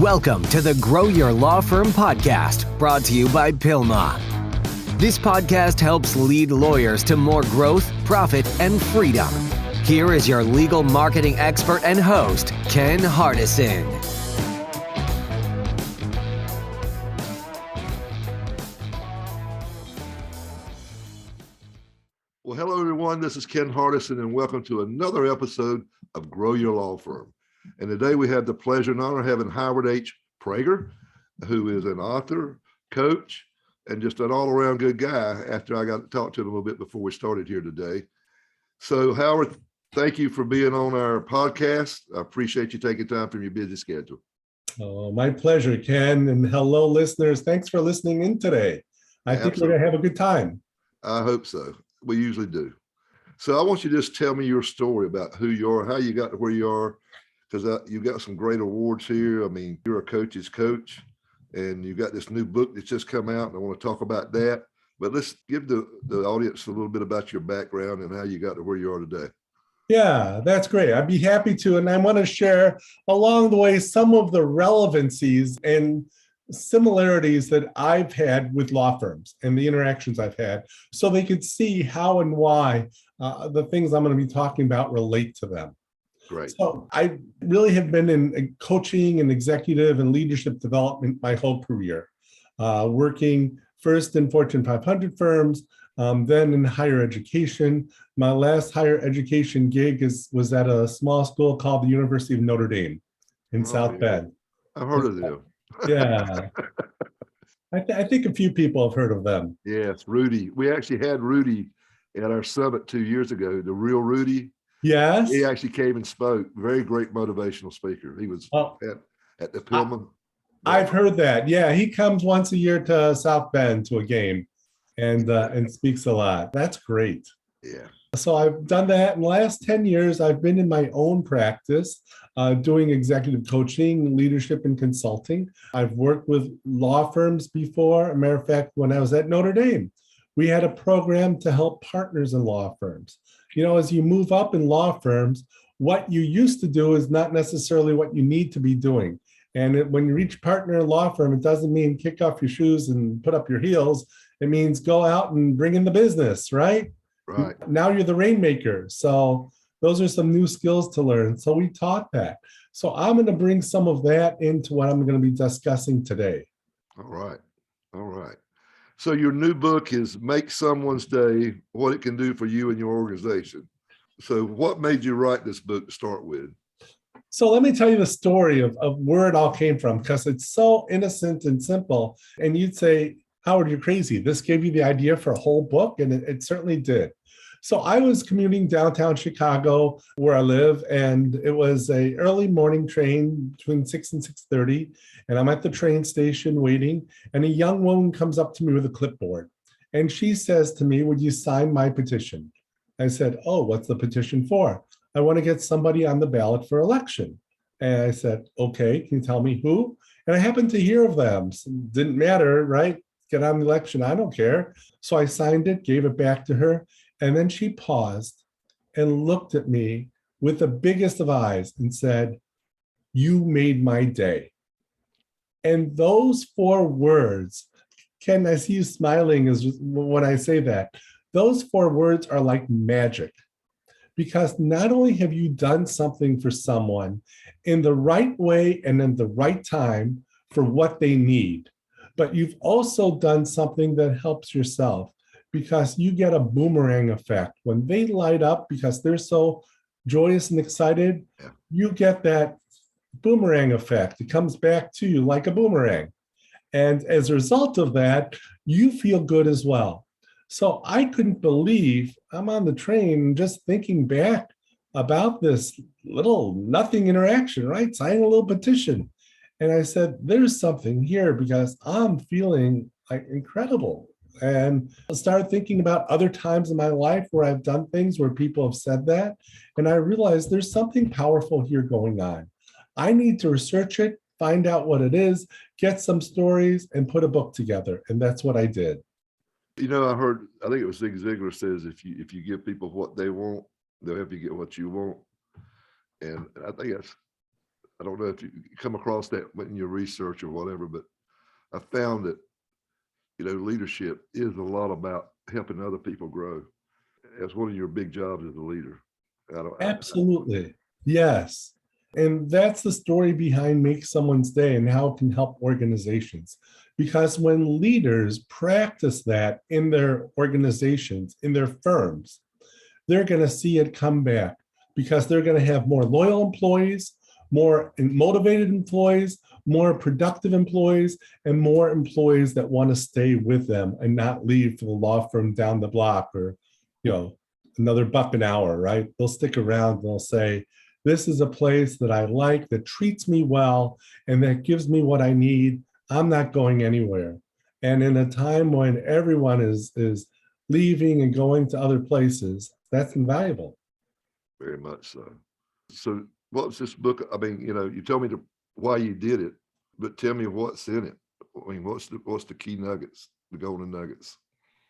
Welcome to the Grow Your Law Firm podcast, brought to you by Pilma. This podcast helps lead lawyers to more growth, profit, and freedom. Here is your legal marketing expert and host, Ken Hardison. Well, hello, everyone. This is Ken Hardison, and welcome to another episode of Grow Your Law Firm. And today we have the pleasure and honor of having Howard H. Prager, who is an author, coach, and just an all-around good guy after I got to talk to him a little bit before we started here today. So, Howard, thank you for being on our podcast. I appreciate you taking time from your busy schedule. Oh, my pleasure, Ken. And hello, listeners. Thanks for listening in today. I think we're going to have a good time. I hope so. We usually do. So I want you to just tell me your story about who you are, how you got to where you are, because you've got some great awards here. I mean, you're a coach's coach, and you've got this new book that's just come out, and I want to talk about that. But let's give the audience a little bit about your background and how you got to where you are today. Yeah, that's great. I'd be happy to. And I want to share along the way some of the relevancies and similarities that I've had with law firms and the interactions I've had, so they could see how and why the things I'm going to be talking about relate to them. Great. So I really have been in coaching and executive and leadership development my whole career, working first in Fortune 500 firms, then in higher education. My last higher education gig was at a small school called the University of Notre Dame in South Bend. I've heard of them. Yeah. I think a few people have heard of them. Yes, Rudy. We actually had Rudy at our summit 2 years ago, the real Rudy. Yes. He actually came and spoke. Very great motivational speaker. He was at the Pilma. I've heard that. Yeah, he comes once a year to South Bend to a game and speaks a lot. That's great. Yeah. So I've done that. In the last 10 years, I've been in my own practice doing executive coaching, leadership, and consulting. I've worked with law firms before. As a matter of fact, when I was at Notre Dame, we had a program to help partners in law firms. You know, as you move up in law firms, what you used to do is not necessarily what you need to be doing. And when you reach partner in law firm, it doesn't mean kick off your shoes and put up your heels. It means go out and bring in the business, right? Right. Now you're the rainmaker. So those are some new skills to learn. So we taught that. So I'm going to bring some of that into what I'm going to be discussing today. All right. All right. So your new book is Make Someone's Day, What It Can Do for You and Your Organization. So what made you write this book to start with? So let me tell you the story of where it all came from, because it's so innocent and simple. And you'd say, Howard, you're crazy. This gave you the idea for a whole book, and it certainly did. So I was commuting downtown Chicago where I live, and it was an early morning train between 6 and 6:30, and I'm at the train station waiting, and a young woman comes up to me with a clipboard, and she says to me, would you sign my petition? I said, oh, what's the petition for? I want to get somebody on the ballot for election. And I said, okay, can you tell me who? And I happened to hear of them. So it didn't matter, right? Get on the election, I don't care. So I signed it, gave it back to her. And then she paused and looked at me with the biggest of eyes and said, you made my day. And those 4 words, Ken, I see you smiling when I say that. Those 4 words are like magic, because not only have you done something for someone in the right way and in the right time for what they need, but you've also done something that helps yourself, because you get a boomerang effect. When they light up because they're so joyous and excited, you get that boomerang effect. It comes back to you like a boomerang. And as a result of that, you feel good as well. So I couldn't believe, I'm on the train just thinking back about this little nothing interaction, right? Signing a little petition. And I said, there's something here, because I'm feeling like incredible. And I started thinking about other times in my life where I've done things where people have said that. And I realized there's something powerful here going on. I need to research it, find out what it is, get some stories, and put a book together. And that's what I did. You know, I think it was Zig Ziglar says, if you give people what they want, they'll help you get what you want. And I think I don't know if you come across that in your research or whatever, but I found that, leadership is a lot about helping other people grow. That's one of your big jobs as a leader. Absolutely. Yes. And that's the story behind Make Someone's Day and how it can help organizations. Because when leaders practice that in their organizations, in their firms, they're going to see it come back because they're going to have more loyal employees, more motivated employees, more productive employees, and more employees that want to stay with them and not leave for the law firm down the block or, another buck an hour, right? They'll stick around and they'll say, this is a place that I like, that treats me well, and that gives me what I need. I'm not going anywhere. And in a time when everyone is leaving and going to other places, that's invaluable. Very much so. So what's this book? I mean, you tell me why you did it, but tell me what's in it. I mean, what's the key nuggets, the golden nuggets?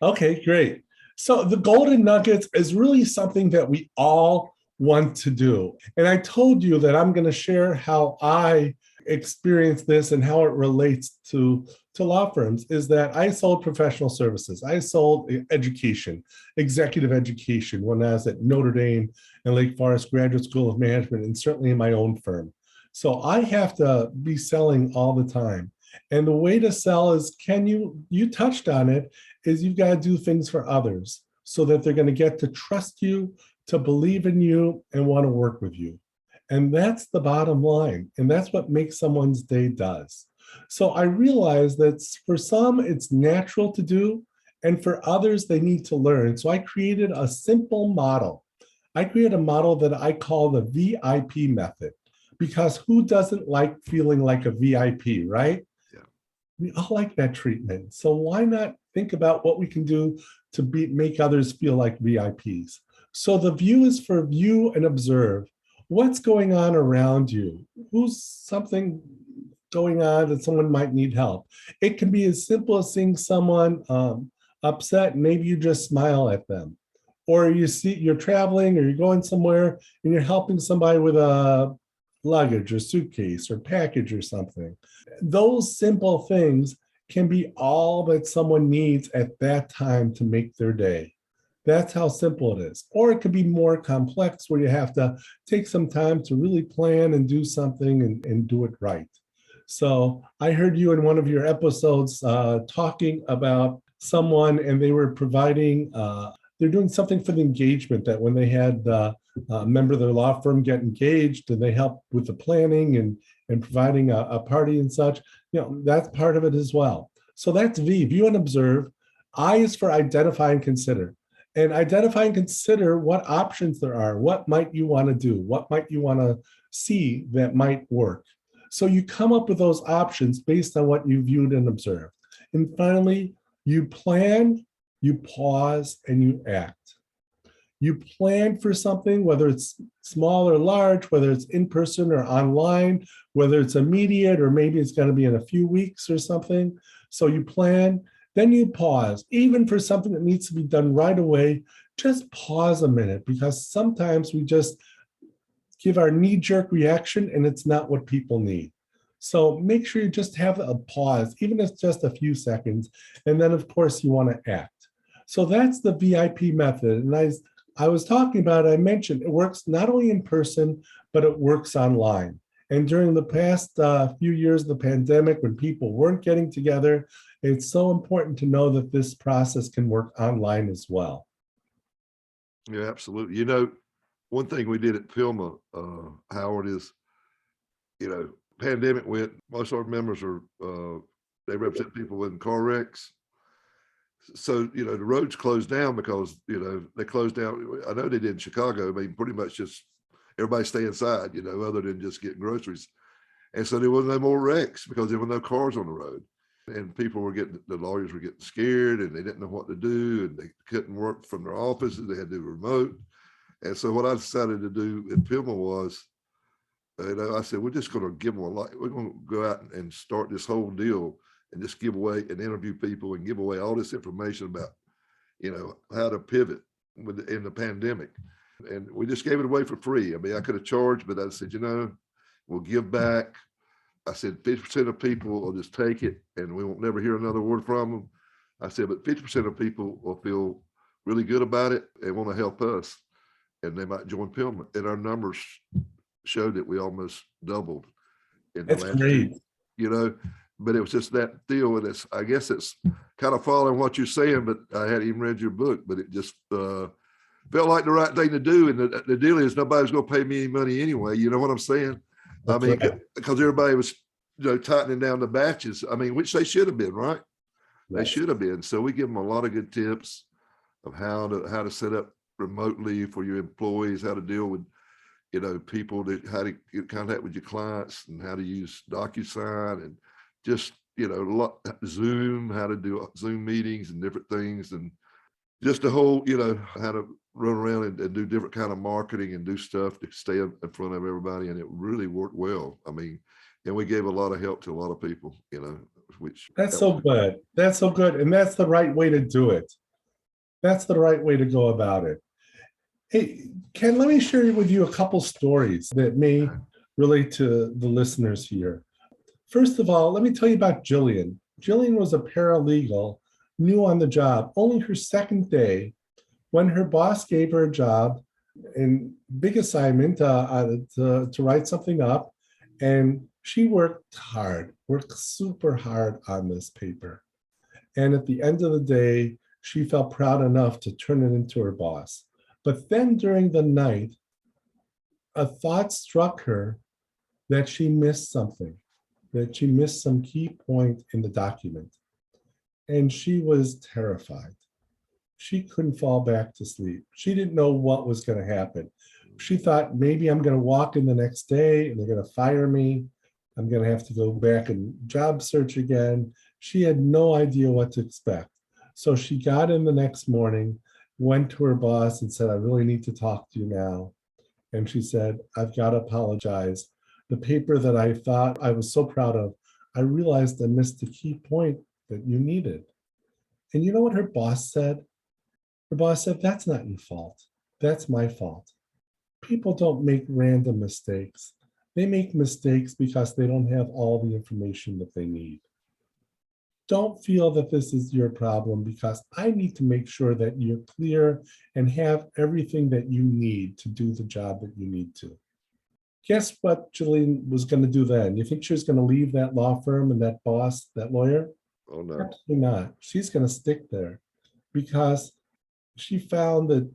Okay, great. So the golden nuggets is really something that we all want to do. And I told you that I'm going to share how I experienced this and how it relates to law firms, is that I sold professional services. I sold education, executive education, when I was at Notre Dame and Lake Forest Graduate School of Management, and certainly in my own firm. So I have to be selling all the time. And the way to sell is, you touched on it, is you've got to do things for others so that they're going to get to trust you, to believe in you, and want to work with you. And that's the bottom line. And that's what Make Someone's Day does. So I realized that for some, it's natural to do, and for others, they need to learn. So I created a simple model. I created a model that I call the VIP method, because who doesn't like feeling like a VIP, right? We all like that treatment. So why not think about what we can do to make others feel like VIPs? So the view is for view and observe. What's going on around you? Who's something going on that someone might need help? It can be as simple as seeing someone upset, and maybe you just smile at them. Or you're traveling or you're going somewhere and you're helping somebody with a luggage or suitcase or package or something. Those simple things can be all that someone needs at that time to make their day. That's how simple it is. Or it could be more complex, where you have to take some time to really plan and do something and do it right. So I heard you in one of your episodes talking about someone, and they were providing, they're doing something for the engagement, that when they had a member of their law firm get engaged, and they help with the planning and providing a party and such, that's part of it as well. So that's V, view and observe. I is for identify and consider. And identify and consider what options there are. What might you want to do? What might you want to see that might work? So you come up with those options based on what you viewed and observed. And finally, you plan, you pause, and you act. You plan for something, whether it's small or large, whether it's in person or online, whether it's immediate or maybe it's going to be in a few weeks or something. So you plan, then you pause. Even for something that needs to be done right away, just pause a minute, because sometimes we just give our knee-jerk reaction and it's not what people need. So make sure you just have a pause, even if it's just a few seconds. And then, of course, you want to act. So that's the VIP method. And I was talking about, I mentioned it works not only in person, but it works online. And during the past few years of the pandemic, when people weren't getting together, it's so important to know that this process can work online as well. Yeah, absolutely. One thing we did at PILMA, Howard, is, pandemic went, most of our members are, they represent people in car wrecks. So, the roads closed down because, they closed down. I know they did in Chicago. I mean, pretty much just everybody stay inside, other than just getting groceries. And so there was no more wrecks because there were no cars on the road. And the lawyers were getting scared, and they didn't know what to do, and they couldn't work from their offices. They had to do remote. And so what I decided to do at PILMA was, I said, we're just going to give them we're going to go out and start this whole deal and just give away and interview people and give away all this information about, how to pivot in the pandemic. And we just gave it away for free. I mean, I could have charged, but I said, will give back. I said 50% of people will just take it and we won't never hear another word from them. I said, but 50% of people will feel really good about it and want to help us, and they might join Pillman. And our numbers showed that we almost doubled in the That's last great. year, but it was just that deal. And I guess it's kind of following what you're saying, but I hadn't even read your book, but it just felt like the right thing to do. And the deal is nobody's going to pay me any money anyway. You know what I'm saying? That's I mean, right. because everybody was, tightening down the batches. I mean, which they should have been, right? They Yes. should have been. So we give them a lot of good tips of how to set up remotely for your employees, how to deal with, people, how to get in contact with your clients, and how to use DocuSign, and just, Zoom, how to do Zoom meetings and different things, and just the whole, how to run around and do different kind of marketing and do stuff to stay in front of everybody. And it really worked well. I mean, and we gave a lot of help to a lot of people, which. That's so good. That's so good. And that's the right way to do it. That's the right way to go about it. Hey, Ken, let me share with you a couple stories that may relate to the listeners here. First of all, let me tell you about Jillian. Jillian was a paralegal, new on the job, only her second day, when her boss gave her a job and big assignment to write something up. And she worked super hard on this paper. And at the end of the day, she felt proud enough to turn it into her boss. But then during the night, a thought struck her that she missed something, that she missed some key point in the document. And she was terrified. She couldn't fall back to sleep. She didn't know what was going to happen. She thought, maybe I'm going to walk in the next day and they're going to fire me. I'm going to have to go back and job search again. She had no idea what to expect. So she got in the next morning, went to her boss and said, I really need to talk to you now. And she said, I've got to apologize. The paper that I thought I was so proud of, I realized I missed the key point that you needed. And you know what her boss said? Her boss said, that's not your fault. That's my fault. People don't make random mistakes. They make mistakes because they don't have all the information that they need. Don't feel that this is your problem, because I need to make sure that you're clear and have everything that you need to do the job that you need to. Guess what Jillian was going to do then? You think she was going to leave that law firm and that boss, that lawyer? Oh, no. Absolutely not. She's going to stick there, because she found that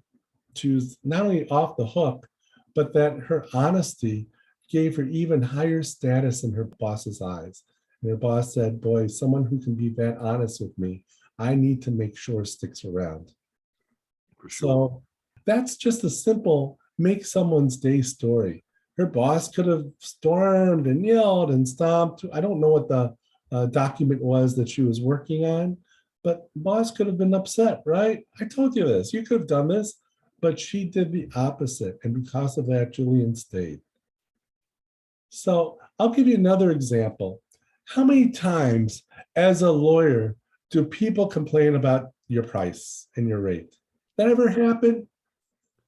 she was not only off the hook, but that her honesty gave her even higher status in her boss's eyes. And her boss said, boy, someone who can be that honest with me, I need to make sure sticks around. For sure. So that's just a simple make someone's day story. Her boss could have stormed and yelled and stomped. I don't know what the document was that she was working on, but boss could have been upset, right? I told you this, you could have done this, but she did the opposite. And because of that, Jillian stayed. So I'll give you another example. How many times as a lawyer do people complain about your price and your rate? That ever happen?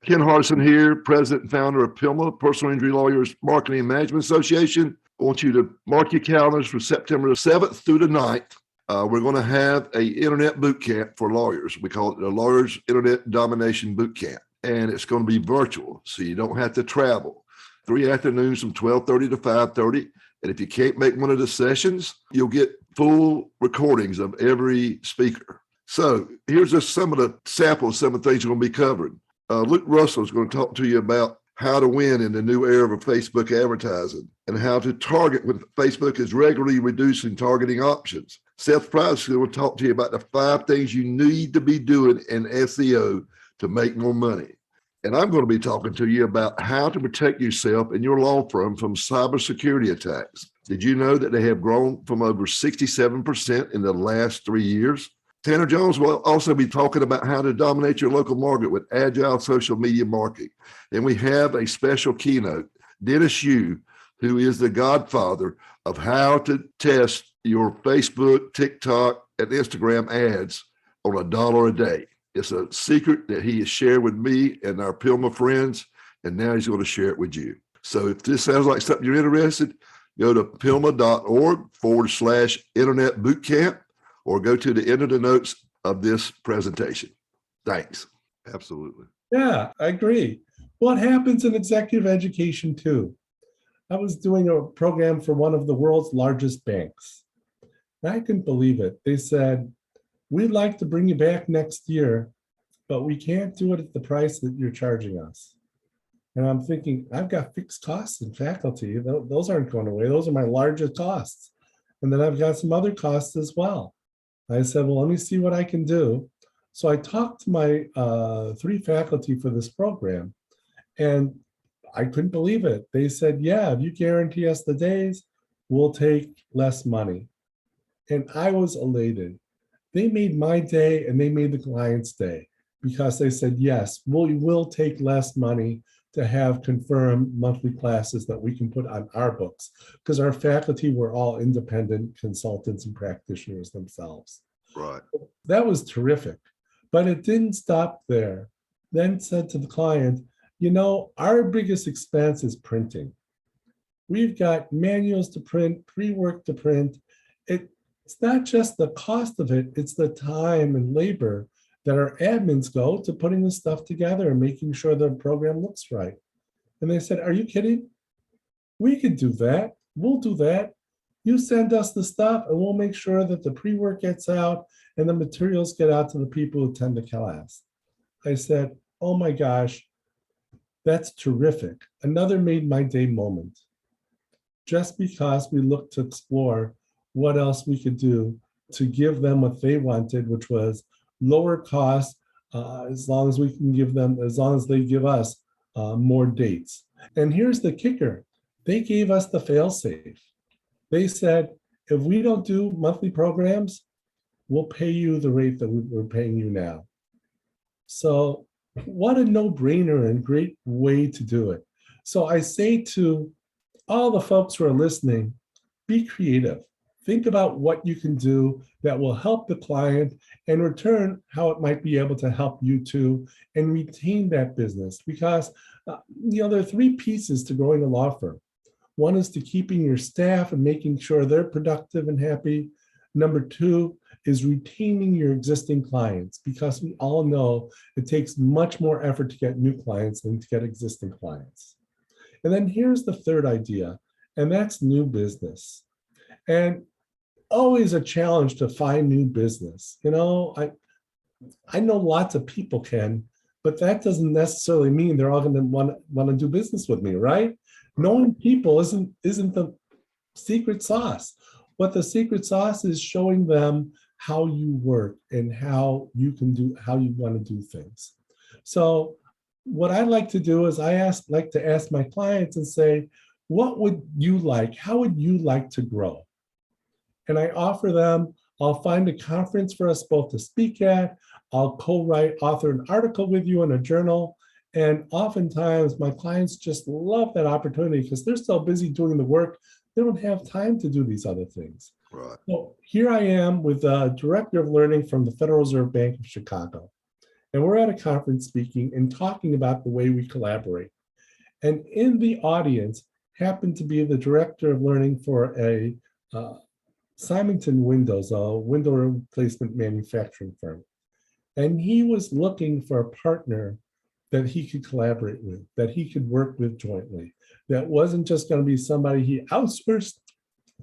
Ken Hardison here, president and founder of PILMA, Personal Injury Lawyers Marketing and Management Association. I want you to mark your calendars for September the 7th through the 9th. We're going to have an internet boot camp for lawyers. We call it the Lawyers Internet Domination Boot Camp. And it's going to be virtual, so you don't have to travel. 3 afternoons from 12:30 to 5:30. And if you can't make one of the sessions, you'll get full recordings of every speaker. So here's just some of the samples, some of the things we're going to be covering. Luke Russell is going to talk to you about how to win in the new era of Facebook advertising and how to target when Facebook is regularly reducing targeting options. Seth Price will talk to you about the 5 things you need to be doing in SEO to make more money. And I'm going to be talking to you about how to protect yourself and your law firm from cybersecurity attacks. Did you know that they have grown from over 67% in the last 3 years? Tanner Jones will also be talking about how to dominate your local market with agile social media marketing. And we have a special keynote, Dennis Yu, who is the godfather of how to test your Facebook, TikTok, and Instagram ads on $1 a day. It's a secret that he has shared with me and our PILMA friends, and now he's going to share it with you. So if this sounds like something you're interested, go to pilma.org/internet bootcamp or go to the end of the notes of this presentation. Thanks. Absolutely. Yeah, I agree. What happens in executive education too? I was doing a program for one of the world's largest banks. And I couldn't believe it. They said, we'd like to bring you back next year, but we can't do it at the price that you're charging us. And I'm thinking, I've got fixed costs in faculty. Those aren't going away. Those are my largest costs. And then I've got some other costs as well. I said, well, let me see what I can do. So I talked to my 3 faculty for this program, and I couldn't believe it. They said, yeah, if you guarantee us the days, we'll take less money. And I was elated. They made my day and they made the client's day because they said, yes, we will take less money to have confirmed monthly classes that we can put on our books, because our faculty were all independent consultants and practitioners themselves. Right. That was terrific, but it didn't stop there. Then said to the client, you know, our biggest expense is printing. We've got manuals to print, pre-work to print. It's not just the cost of it, it's the time and labor that our admins go to putting this stuff together and making sure the program looks right. And they said, are you kidding? We could do that. We'll do that. You send us the stuff and we'll make sure that the pre-work gets out and the materials get out to the people who attend the class. I said, oh my gosh, that's terrific. Another made my day moment. Just because we looked to explore what else we could do to give them what they wanted, which was lower cost, as long as we can give them, as long as they give us more dates. And here's the kicker. They gave us the fail-safe. They said, if we don't do monthly programs, we'll pay you the rate that we're paying you now. So what a no-brainer and great way to do it. So I say to all the folks who are listening, be creative. Think about what you can do that will help the client, and in return, how it might be able to help you too and retain that business. Because there are 3 pieces to growing a law firm. One is to keeping your staff and making sure they're productive and happy. Number 2 is retaining your existing clients, because we all know it takes much more effort to get new clients than to get existing clients. And then here's the 3rd idea, and that's new business. And always a challenge to find new business. You know, I know lots of people can, but that doesn't necessarily mean they're all going to want to do business with me, right? Knowing people isn't the secret sauce. What the secret sauce is showing them how you work and how you want to do things. So what I like to do is like to ask my clients and say, what would you like? How would you like to grow? And I offer them, I'll find a conference for us both to speak at. I'll author an article with you in a journal. And oftentimes my clients just love that opportunity because they're so busy doing the work, they don't have time to do these other things. Right. So here I am with the Director of Learning from the Federal Reserve Bank of Chicago. And we're at a conference speaking and talking about the way we collaborate. And in the audience happened to be the Director of Learning for a Simonton Windows, a window replacement manufacturing firm. And he was looking for a partner that he could collaborate with, that he could work with jointly, that wasn't just going to be somebody he outsourced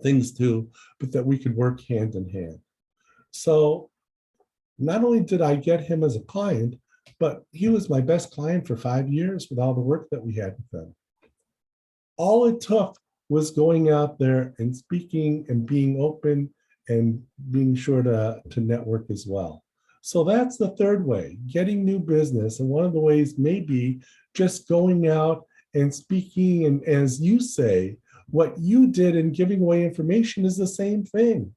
things to, but that we could work hand in hand. So not only did I get him as a client, but he was my best client for 5 years with all the work that we had with him. All it took was going out there and speaking and being open and being sure to network as well. So that's the 3rd way, getting new business. And one of the ways may be just going out and speaking. And as you say, what you did in giving away information is the same thing.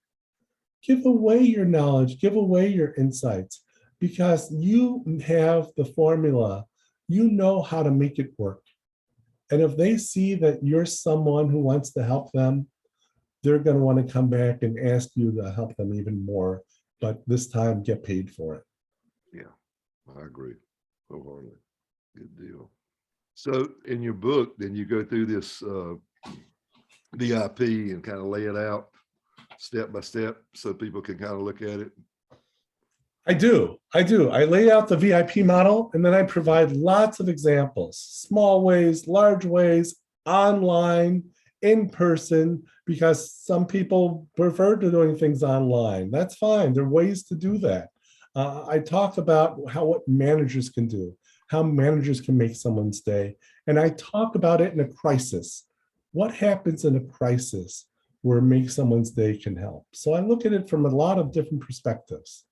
Give away your knowledge, give away your insights, because you have the formula. You know how to make it work. And if they see that you're someone who wants to help them, they're going to want to come back and ask you to help them even more, but this time get paid for it. Yeah, I agree wholeheartedly. Good deal. So in your book, then you go through this VIP and kind of lay it out step by step so people can kind of look at it. I do. I lay out the VIP model, and then I provide lots of examples, small ways, large ways, online, in person, because some people prefer to doing things online. That's fine. There are ways to do that. I talk about what managers can do, how managers can make someone's day. And I talk about it in a crisis. What happens in a crisis where make someone's day can help? So I look at it from a lot of different perspectives.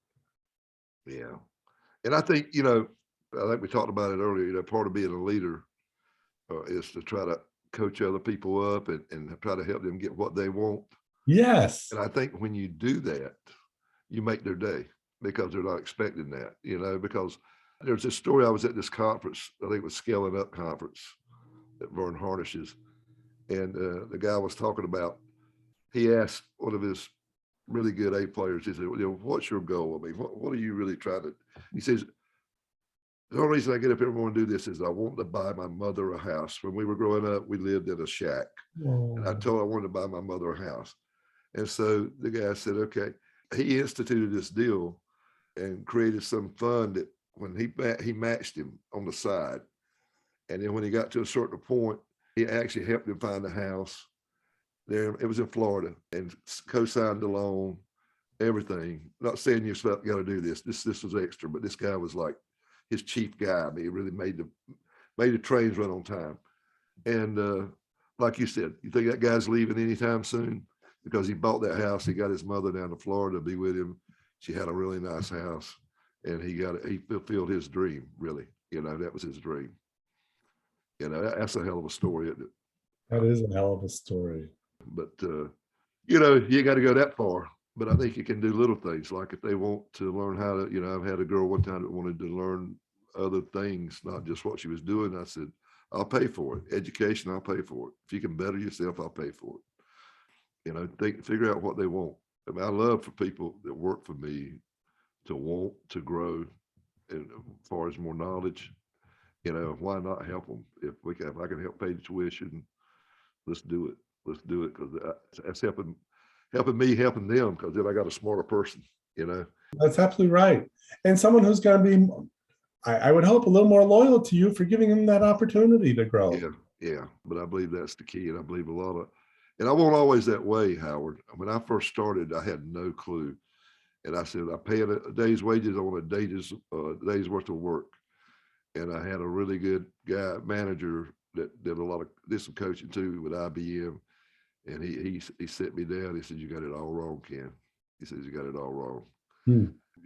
Yeah. And I think, I think we talked about it earlier, part of being a leader is to try to coach other people up and try to help them get what they want. Yes. And I think when you do that, you make their day because they're not expecting that, because there's this story. I was at this conference, I think it was Scaling Up conference at Vern Harnish's. And the guy was talking about, he asked one of his really good A players, he said, what's your goal? I mean, what are you really trying to, he says, the only reason I get up every morning and do this is I want to buy my mother a house. When we were growing up, we lived in a shack. Oh. And I told her I wanted to buy my mother a house. And so the guy said, okay. He instituted this deal and created some fund that when he matched him on the side. And then when he got to a certain point, he actually helped him find a house. There, it was in Florida, and co-signed the loan, everything. Not saying you got to do this. This was extra, but this guy was like his chief guy. I mean, he really made the trains run on time. And like you said, you think that guy's leaving anytime soon? Because he bought that house, he got his mother down to Florida to be with him. She had a really nice house, and he fulfilled his dream. Really, that was his dream. That's a hell of a story, isn't it? That is a hell of a story. But, you got to go that far. But I think you can do little things, like if they want to learn how to, I've had a girl one time that wanted to learn other things, not just what she was doing. I said, I'll pay for it. Education, I'll pay for it. If you can better yourself, I'll pay for it. Figure out what they want. I mean, I love for people that work for me to want to grow, and as far as more knowledge, why not help them? If I can help pay the tuition, let's do it. Let's do it, because that's helping me, helping them, because then I got a smarter person, That's absolutely right. And someone who's going to be, I would hope, a little more loyal to you for giving them that opportunity to grow. Yeah. But I believe that's the key. And I believe and I wasn't always that way, Howard. When I first started, I had no clue. And I said, I pay a day's wages on a day's worth of work. And I had a really good manager that did some coaching too with IBM. And he set me down. He said, you got it all wrong, Ken. He says, you got it all wrong.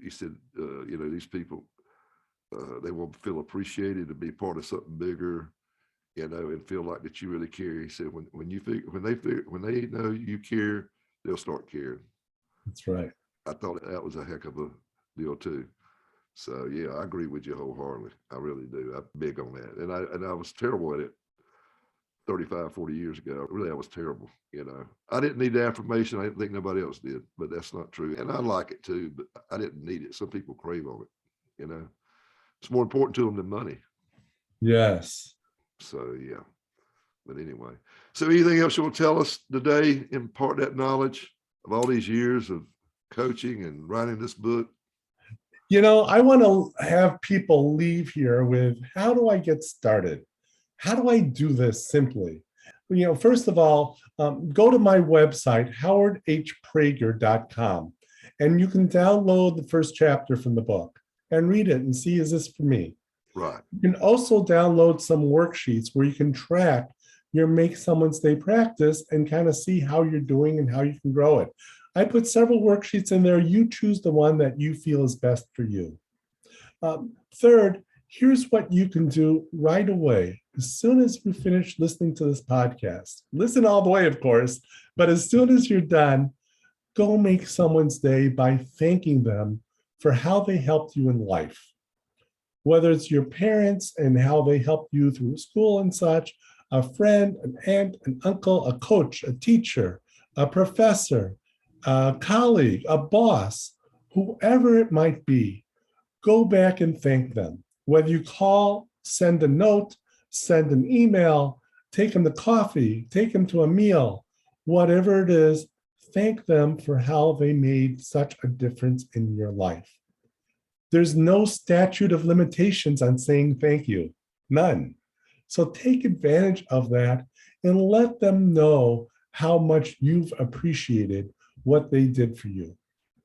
He said, these people, they won't feel appreciated to be part of something bigger, and feel like that you really care. He said, when they know you care, they'll start caring. That's right. I thought that was a heck of a deal too. So yeah, I agree with you wholeheartedly. I really do. I'm big on that. And I was terrible at it 35, 40 years ago. Really, I was terrible. I didn't need the affirmation. I didn't think nobody else did, but that's not true. And I like it too, but I didn't need it. Some people crave on it. It's more important to them than money. Yes. So yeah. But anyway, so anything else you want to tell us today? Impart that knowledge of all these years of coaching and writing this book. I want to have people leave here with, how do I get started? How do I do this simply? First of all, go to my website, howardhprager.com, and you can download the first chapter from the book and read it and see, is this for me? Right. You can also download some worksheets where you can track your Make Someone's Day practice and kind of see how you're doing and how you can grow it. I put several worksheets in there. You choose the one that you feel is best for you. Third, here's what you can do right away. As soon as we finish listening to this podcast, listen all the way, of course, but as soon as you're done, go make someone's day by thanking them for how they helped you in life. Whether it's your parents and how they helped you through school and such, a friend, an aunt, an uncle, a coach, a teacher, a professor, a colleague, a boss, whoever it might be, go back and thank them. Whether you call, send a note, send an email, take them to coffee, take them to a meal, whatever it is, thank them for how they made such a difference in your life. There's no statute of limitations on saying thank you, none. So take advantage of that and let them know how much you've appreciated what they did for you,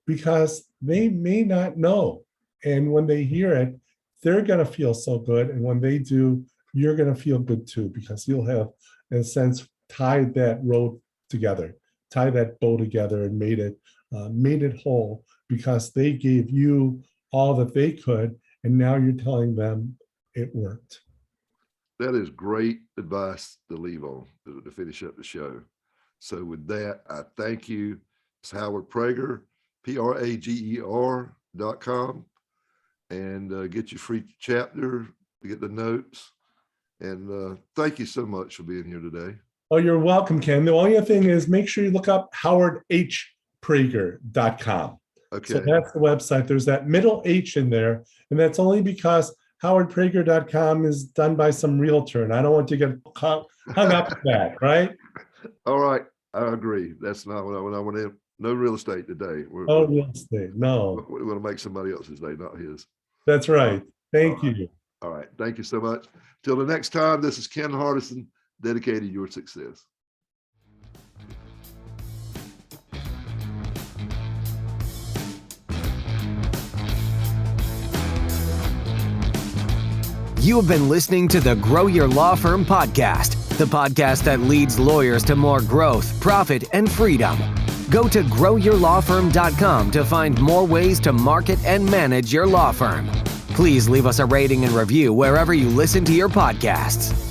because they may not know. And when they hear it, they're going to feel so good. And when they do, you're going to feel good too, because you'll have, in a sense, tied that road together, tie that bow together and made it whole, because they gave you all that they could. And now you're telling them it worked. That is great advice to leave on to finish up the show. So with that, I thank you. It's Howard Prager, Prager.com, and get your free chapter to get the notes. And thank you so much for being here today. Oh, you're welcome, Ken. The only thing is, make sure you look up howardhprager.com. Okay. So that's the website. There's that middle H in there. And that's only because howardprager.com is done by some realtor. And I don't want to get hung up with that, right? All right. I agree. That's not what I want to. No real estate today. Real estate. No. We want to make somebody else's day, not his. That's right. Thank you. All right. Thank you so much. Till the next time, this is Ken Hardison, dedicated to your success. You have been listening to the Grow Your Law Firm podcast, the podcast that leads lawyers to more growth, profit, and freedom. Go to growyourlawfirm.com to find more ways to market and manage your law firm. Please leave us a rating and review wherever you listen to your podcasts.